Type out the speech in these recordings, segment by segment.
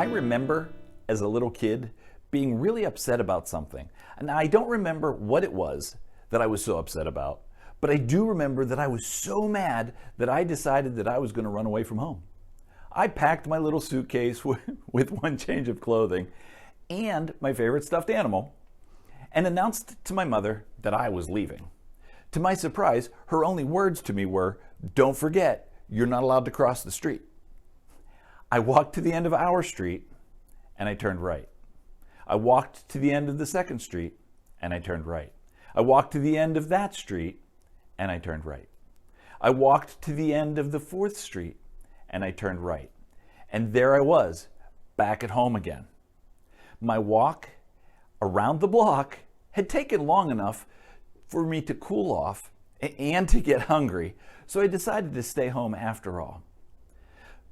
I remember as a little kid being really upset about something. And I don't remember what it was that I was so upset about, but I do remember that I was so mad that I decided that I was going to run away from home. I packed my little suitcase with one change of clothing and my favorite stuffed animal and announced to my mother that I was leaving. To my surprise, her only words to me were, "Don't forget, you're not allowed to cross the street." I walked to the end of our street and I turned right. I walked to the end of the second street and I turned right. I walked to the end of that street and I turned right. I walked to the end of the fourth street and I turned right. And there I was, back at home again. My walk around the block had taken long enough for me to cool off and to get hungry, so I decided to stay home after all.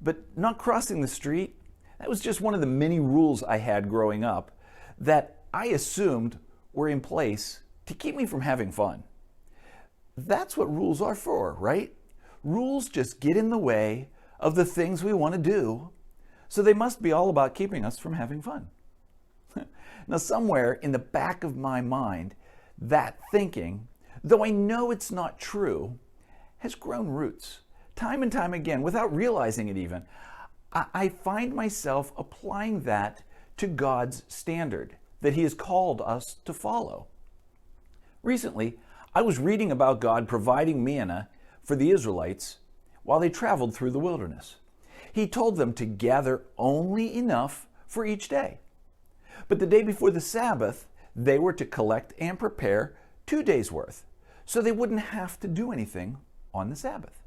But not crossing the street, that was just one of the many rules I had growing up that I assumed were in place to keep me from having fun. That's what rules are for, right? Rules just get in the way of the things we want to do, so they must be all about keeping us from having fun. Now, somewhere in the back of my mind, that thinking, though I know it's not true, has grown roots. Time and time again, without realizing it even, I find myself applying that to God's standard that He has called us to follow. Recently, I was reading about God providing manna for the Israelites while they traveled through the wilderness. He told them to gather only enough for each day. But the day before the Sabbath, they were to collect and prepare 2 days' worth, so they wouldn't have to do anything on the Sabbath.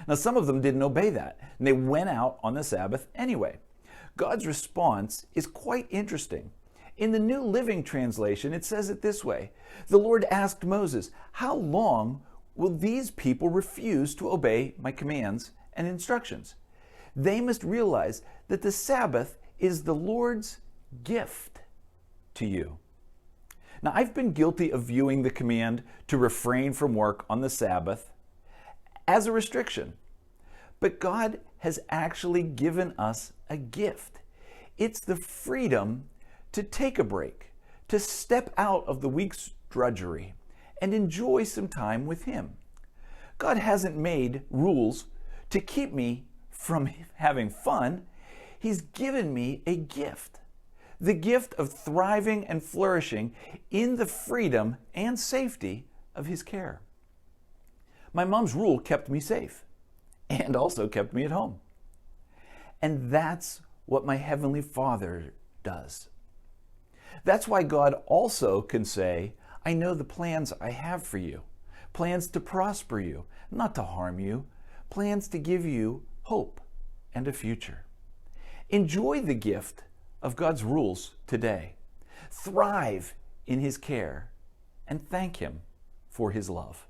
Now, some of them didn't obey that, and they went out on the Sabbath anyway. God's response is quite interesting. In the New Living Translation, it says it this way: "The Lord asked Moses, 'How long will these people refuse to obey my commands and instructions?' They must realize that the Sabbath is the Lord's gift to you." Now, I've been guilty of viewing the command to refrain from work on the Sabbath as a restriction. But God has actually given us a gift. It's the freedom to take a break, to step out of the week's drudgery and enjoy some time with Him. God hasn't made rules to keep me from having fun. He's given me a gift. The gift of thriving and flourishing in the freedom and safety of His care. My mom's rule kept me safe and also kept me at home. And that's what my Heavenly Father does. That's why God also can say, "I know the plans I have for you, plans to prosper you, not to harm you, plans to give you hope and a future." Enjoy the gift of God's rules today. Thrive in His care and thank Him for His love.